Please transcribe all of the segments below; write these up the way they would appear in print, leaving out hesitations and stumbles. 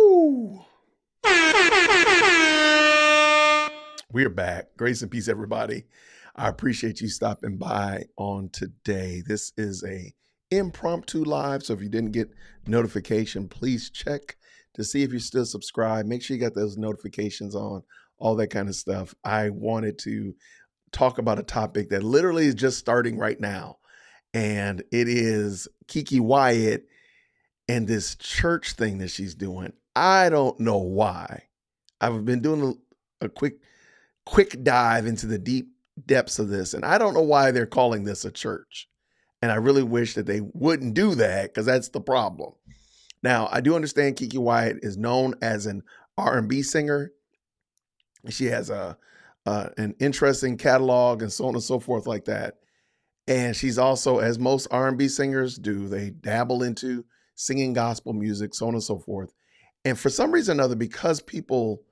Woo! We're back. Grace and peace, everybody. I appreciate you stopping by on today. This is a impromptu live, so if you didn't get notification, please check to see if you're still subscribed. Make sure you got those notifications on, all that kind of stuff. I wanted to talk about a topic that literally is just starting right now, and it is Keke Wyatt and this church thing that she's doing. I don't know why. I've been doing a quick dive into the deep depths of this, and I don't know why they're calling this a church. And I really wish that they wouldn't do that, because that's the problem. Now, I do understand Keke Wyatt is known as an R&B singer. She has an interesting catalog and so on and so forth like that. And she's also, as most R&B singers do, they dabble into singing gospel music, so on and so forth. And for some reason or another, because people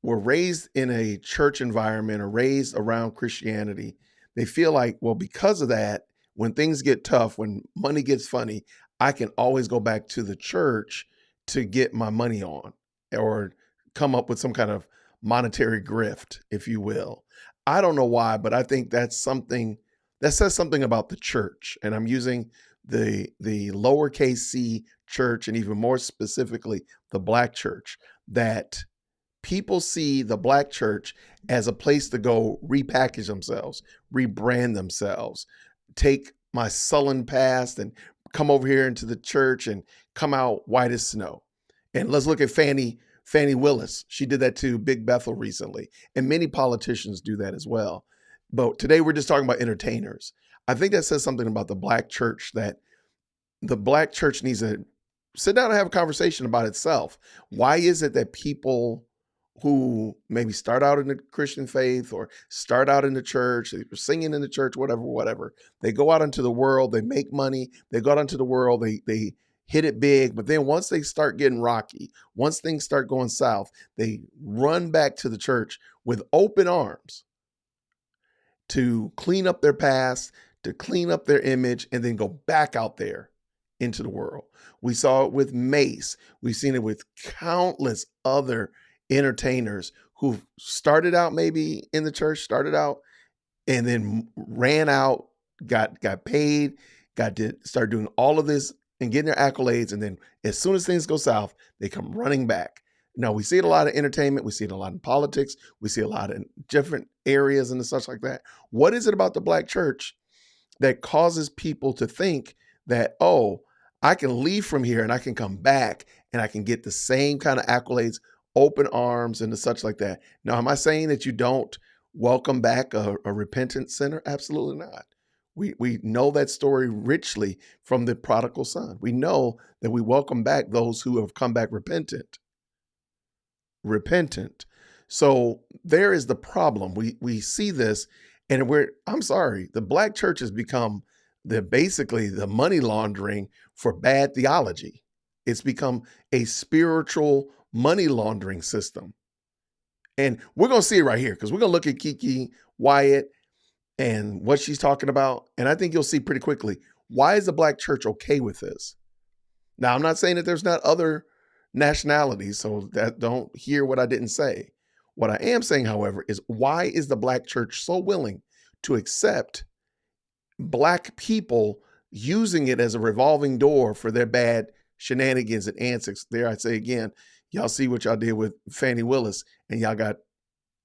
were raised in a church environment or raised around Christianity, they feel like, well, because of that, when things get tough, when money gets funny, I can always go back to the church to get my money on, or come up with some kind of monetary grift, if you will. I don't know why, but I think that's something that says something about the church. And I'm using the lowercase c church, and even more specifically, the Black church, that people see the Black church as a place to go repackage themselves, rebrand themselves, take my sullen past and come over here into the church and come out white as snow. And let's look at Fannie Willis. She did that to Big Bethel recently. And many politicians do that as well. But today we're just talking about entertainers. I think that says something about the Black church, that the Black church needs to sit down and have a conversation about itself. Why is it that people who maybe start out in the Christian faith or start out in the church, they're singing in the church, whatever, they go out into the world, they make money, they go out into the world, they hit it big, but then once they start getting rocky, once things start going south, they run back to the church with open arms to clean up their past, to clean up their image, and then go back out there into the world. We saw it with Mace. We've seen it with countless other entertainers who started out maybe in the church, started out and then ran out, got paid, got to start doing all of this and getting their accolades. And then as soon as things go south, they come running back. Now, we see it a lot of entertainment. We see it a lot in politics. We see a lot in different areas and such like that. What is it about the Black church that causes people to think that, oh, I can leave from here and I can come back and I can get the same kind of accolades, open arms, and such like that? Now, am I saying that you don't welcome back a repentant sinner? Absolutely not. We know that story richly from the prodigal son. We know that we welcome back those who have come back repentant. So there is the problem. We see this, and I'm sorry, the Black church has become basically the money laundering for bad theology. It's become a spiritual money laundering system. And we're going to see it right here, because we're going to look at Keke Wyatt and what she's talking about. And I think you'll see pretty quickly, why is the Black church okay with this? Now, I'm not saying that there's not other nationalities, so that don't hear what I didn't say. What I am saying, however, is why is the Black church so willing to accept Black people using it as a revolving door for their bad shenanigans and antics? There I say again, y'all see what y'all did with Fannie Willis, and y'all got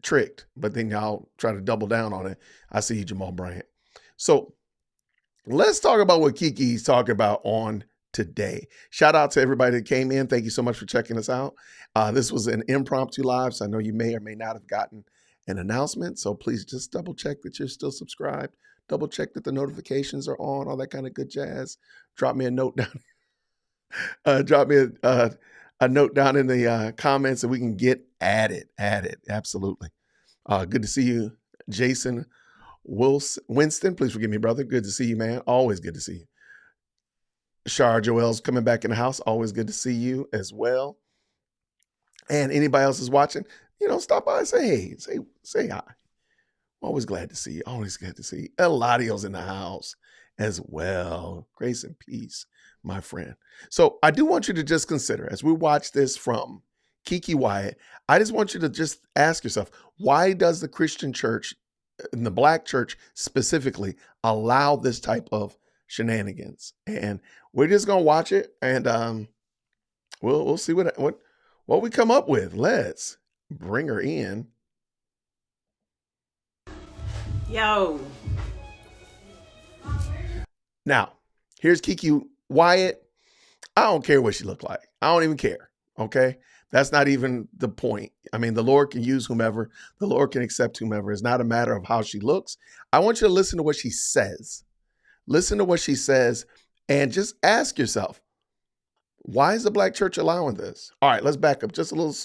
tricked, but then y'all try to double down on it. I see you, Jamal Bryant. So let's talk about what Keke's talking about on today. Shout out to everybody that came in. Thank you so much for checking us out. This was an impromptu live, so I know you may or may not have gotten an announcement. So please just double check that you're still subscribed. Double check that the notifications are on, all that kind of good jazz. Drop me a note down. Drop me a note down in the comments so we can get at it. Absolutely. Good to see you, Jason Winston. Please forgive me, brother. Good to see you, man. Always good to see you. Shar Joel's coming back in the house. Always good to see you as well. And anybody else is watching, stop by and say hey, say hi. Always glad to see you. Always glad to see you. Eladio's in the house. as well. Grace and peace, my friend. So I do want you to just consider, as we watch this from Keke Wyatt, I just want you to just ask yourself, why does the Christian church, and the Black church specifically, allow this type of shenanigans? And we're just gonna watch it, and we'll see what we come up with. Let's bring her in. Yo. Now, here's Keke Wyatt. I don't care what she looked like. I don't even care. Okay. That's not even the point. I mean, the Lord can use whomever. The Lord can accept whomever. It's not a matter of how she looks. I want you to listen to what she says. Listen to what she says and just ask yourself, why is the Black church allowing this? All right, let's back up just a little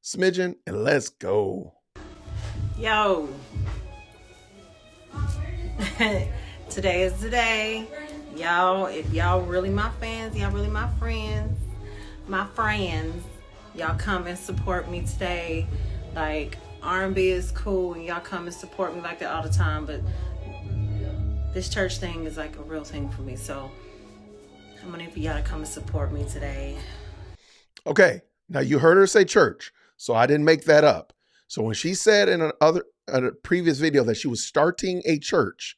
smidgen and let's go. Yo. Today is the day. Y'all, if y'all really my fans, y'all really my friends, y'all come and support me today. Like, R&B is cool and y'all come and support me like that all the time, but this church thing is like a real thing for me. So I'm gonna need for y'all to come and support me today. Okay, now you heard her say church, so I didn't make that up. So when she said in a previous video that she was starting a church,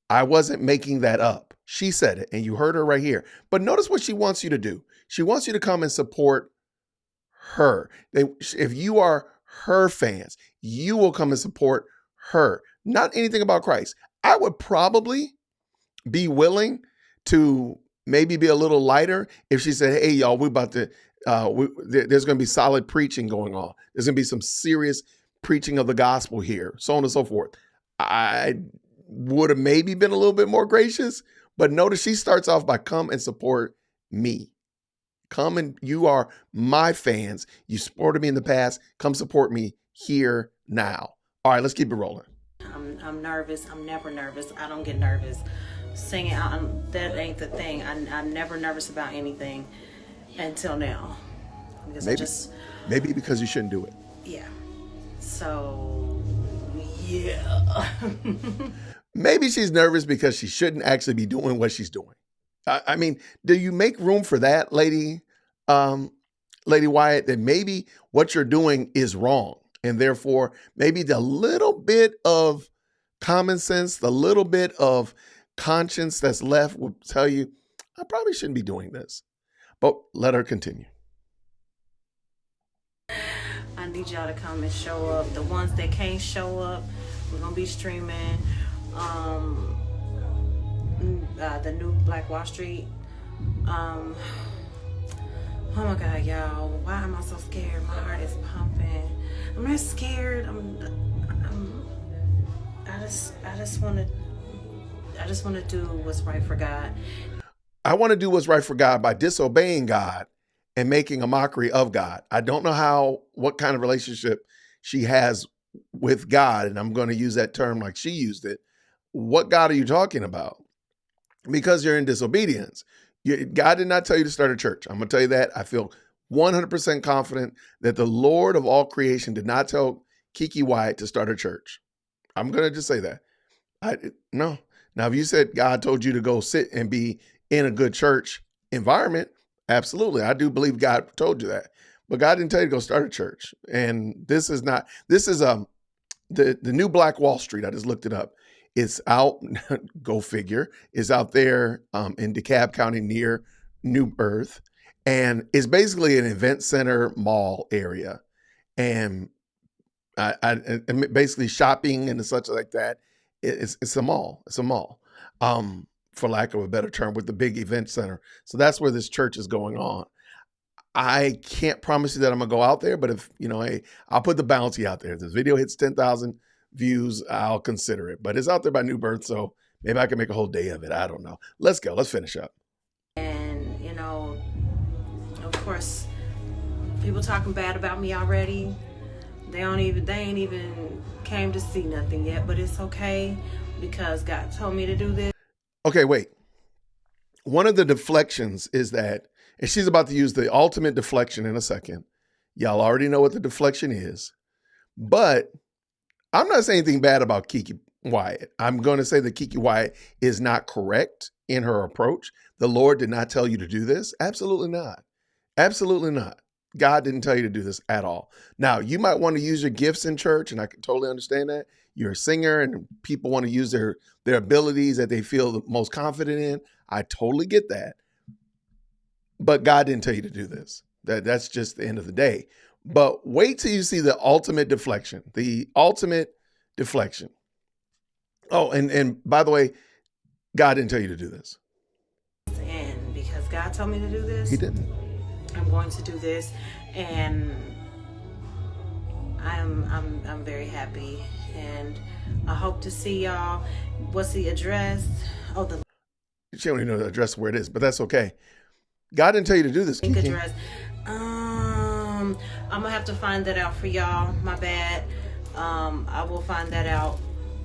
I wasn't making that up. She said it, and you heard her right here. But notice what she wants you to do. She wants you to come and support her. If you are her fans, you will come and support her. Not anything about Christ. I would probably be willing to maybe be a little lighter if she said, hey, y'all, we're about to, there's going to be solid preaching going on. There's going to be some serious preaching of the gospel here, so on and so forth. I would have maybe been a little bit more gracious, but notice she starts off by come and support me. Come and you are my fans. You supported me in the past. Come support me here now. All right, let's keep it rolling. I'm nervous. I'm never nervous. I don't get nervous. Singing, that ain't the thing. I'm never nervous about anything until now. Because maybe because you shouldn't do it. Yeah. So, yeah. Maybe she's nervous because she shouldn't actually be doing what she's doing. I mean, do you make room for that, Lady Wyatt, that maybe what you're doing is wrong, and therefore maybe the little bit of common sense, the little bit of conscience that's left will tell you, I probably shouldn't be doing this. But let her continue. I need y'all to come and show up. The ones that can't show up, we're gonna be streaming the new Black Wall Street. Oh my God, y'all! Why am I so scared? My heart is pumping. I'm not scared. I just want to do what's right for God. I want to do what's right for God by disobeying God and making a mockery of God. I don't know what kind of relationship she has with God, and I'm going to use that term like she used it. What God are you talking about? Because you're in disobedience. God did not tell you to start a church. I'm going to tell you that. I feel 100% confident that the Lord of all creation did not tell Keke Wyatt to start a church. I'm going to just say that. No. Now, if you said God told you to go sit and be in a good church environment, absolutely. I do believe God told you that. But God didn't tell you to go start a church. And this is the new Black Wall Street. I just looked it up. It's out, go figure, is out there in DeKalb County near New Earth. And it's basically an event center mall area. And basically shopping and such like that. It's a mall. It's a mall, for lack of a better term, with the big event center. So that's where this church is going on. I can't promise you that I'm going to go out there, but if, hey, I'll put the bounty out there. If this video hits 10,000 views, I'll consider it. But it's out there by New Birth, so maybe I can make a whole day of it. I don't know. Let's go. Let's finish up. And, of course, people talking bad about me already. They ain't even came to see nothing yet, but it's okay because God told me to do this. Okay, wait. One of the deflections is that, and she's about to use the ultimate deflection in a second. Y'all already know what the deflection is, but I'm not saying anything bad about Keke Wyatt. I'm going to say that Keke Wyatt is not correct in her approach. The Lord did not tell you to do this. Absolutely not. Absolutely not. God didn't tell you to do this at all. Now, you might want to use your gifts in church, and I can totally understand that. You're a singer, and people want to use their abilities that they feel the most confident in. I totally get that. But God didn't tell you to do this. That's just the end of the day. But wait till you see the ultimate deflection. The ultimate deflection. Oh, and by the way, God didn't tell you to do this. And because God told me to do this, He didn't. I'm going to do this, and I'm very happy, and I hope to see y'all. What's the address? Oh, the She don't even know the address where it is, but that's okay. God didn't tell you to do this. link address. I'm gonna have to find that out for y'all. My bad. I will find that out.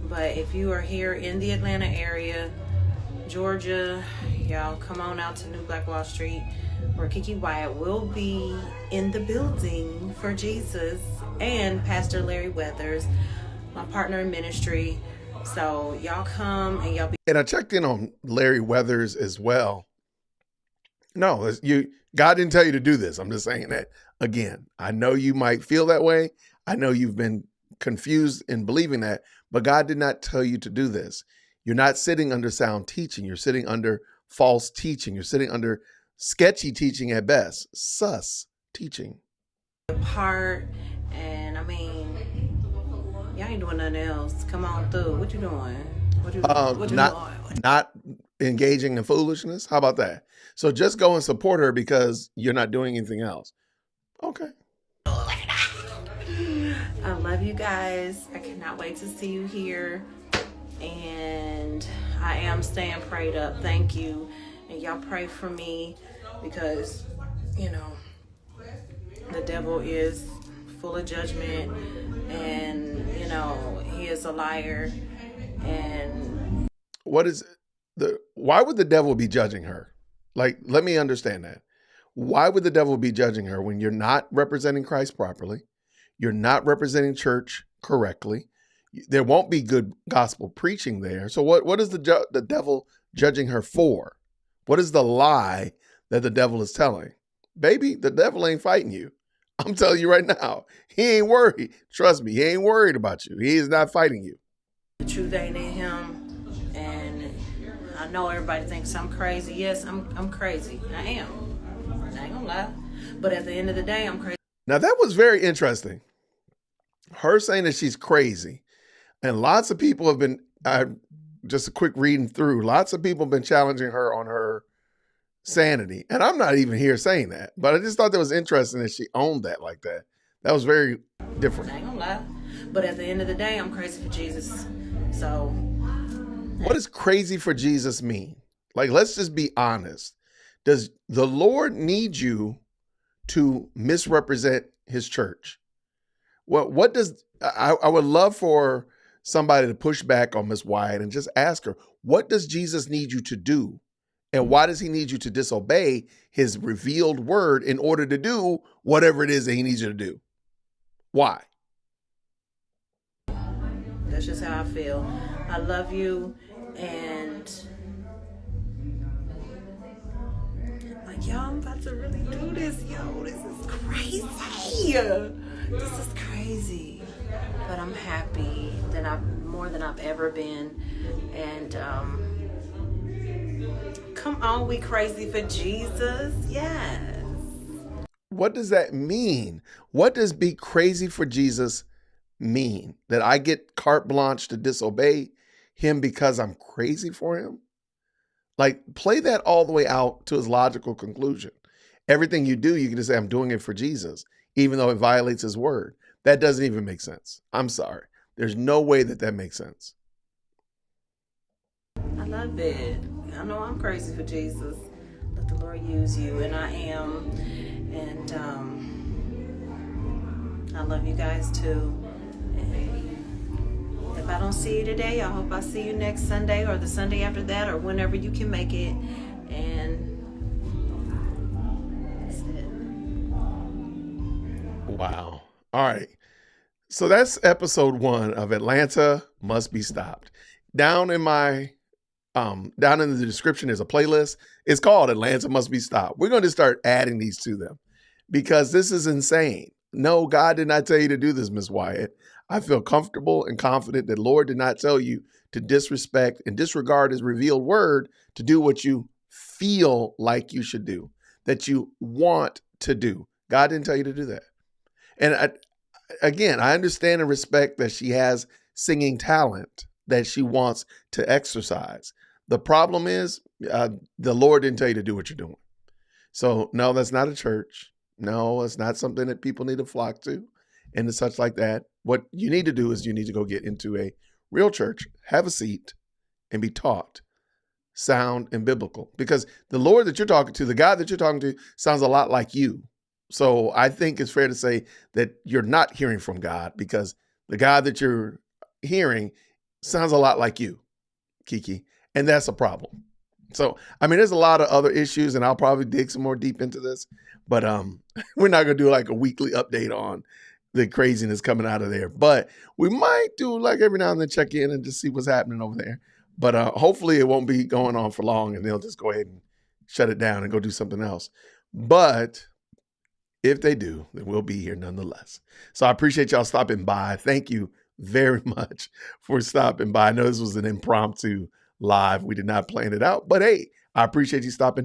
But if you are here in the Atlanta area, Georgia, y'all come on out to New Black Wall Street, where Keke Wyatt will be in the building for Jesus, and Pastor Larry Weathers, my partner in ministry. So y'all come and y'all be. And I checked in on Larry Weathers as well. No, God didn't tell you to do this. I'm just saying that again. I know you might feel that way. I know you've been confused in believing that, but God did not tell you to do this. You're not sitting under sound teaching. You're sitting under false teaching. You're sitting under sketchy teaching at best, sus teaching. Apart, and I mean, y'all ain't doing nothing else. Come on through. What you doing? What you doing? Not engaging in foolishness. How about that? So just go and support her because you're not doing anything else. Okay. I love you guys. I cannot wait to see you here. And I am staying prayed up. Thank you. And y'all pray for me, because, you know, the devil is full of judgment, and, you know, he is a liar. And why would the devil be judging her? Like, let me understand that. Why would the devil be judging her when you're not representing Christ properly? You're not representing church correctly. There won't be good gospel preaching there. So what is the devil judging her for? What is the lie that the devil is telling? Baby, the devil ain't fighting you. I'm telling you right now, he ain't worried. Trust me, he ain't worried about you. He is not fighting you. The truth ain't in him. And I know everybody thinks I'm crazy. Yes, I'm crazy. I am. I ain't gonna lie. But at the end of the day, I'm crazy. Now that was very interesting. Her saying that she's crazy. And lots of people have been, just a quick reading through, lots of people have been challenging her on her sanity. And I'm not even here saying that, but I just thought that was interesting that she owned that like that. That was very different. I ain't gonna lie. But at the end of the day, I'm crazy for Jesus. So. What does crazy for Jesus mean? Like, let's just be honest. Does the Lord need you to misrepresent his church? Well, what does, I would love for somebody to push back on Miss Wyatt and just ask her, what does Jesus need you to do? And why does he need you to disobey his revealed word in order to do whatever it is that he needs you to do? Why? That's just how I feel. I love you, and like, y'all, I'm about to really do this. Yo, this is crazy. This is crazy. But I'm happy that I'm more than I've ever been. And come on, we crazy for Jesus. Yes. What does that mean? What does be crazy for Jesus mean? That I get carte blanche to disobey him because I'm crazy for him? Like, play that all the way out to its logical conclusion. Everything you do, you can just say, I'm doing it for Jesus, even though it violates his word. That doesn't even make sense. I'm sorry. There's no way that makes sense. I love it. I know I'm crazy for Jesus. Let the Lord use you, and I am. And I love you guys too. And if I don't see you today, I hope I see you next Sunday or the Sunday after that, or whenever you can make it. And that's it. Wow. All right. So that's episode 1 of Atlanta Must Be Stopped. Down in my down in the description is a playlist. It's called Atlanta Must Be Stopped. We're going to start adding these to them because this is insane. No, God did not tell you to do this, Miss Wyatt. I feel comfortable and confident that Lord did not tell you to disrespect and disregard his revealed word to do what you feel like you should do, that you want to do. God didn't tell you to do that. And again, I understand and respect that she has singing talent that she wants to exercise. The problem is the Lord didn't tell you to do what you're doing. So no, that's not a church. No, it's not something that people need to flock to and such like that. What you need to do is you need to go get into a real church, have a seat, and be taught sound and biblical. Because the Lord that you're talking to, the God that you're talking to, sounds a lot like you. So I think it's fair to say that you're not hearing from God because the God that you're hearing sounds a lot like you, Keke, and that's a problem. So, I mean, there's a lot of other issues, and I'll probably dig some more deep into this, but we're not going to do like a weekly update on the craziness coming out of there. But we might do like every now and then check in and just see what's happening over there. But hopefully it won't be going on for long, and they'll just go ahead and shut it down and go do something else. But if they do, then we'll be here nonetheless. So I appreciate y'all stopping by. Thank you very much for stopping by. I know this was an impromptu live. We did not plan it out, but hey, I appreciate you stopping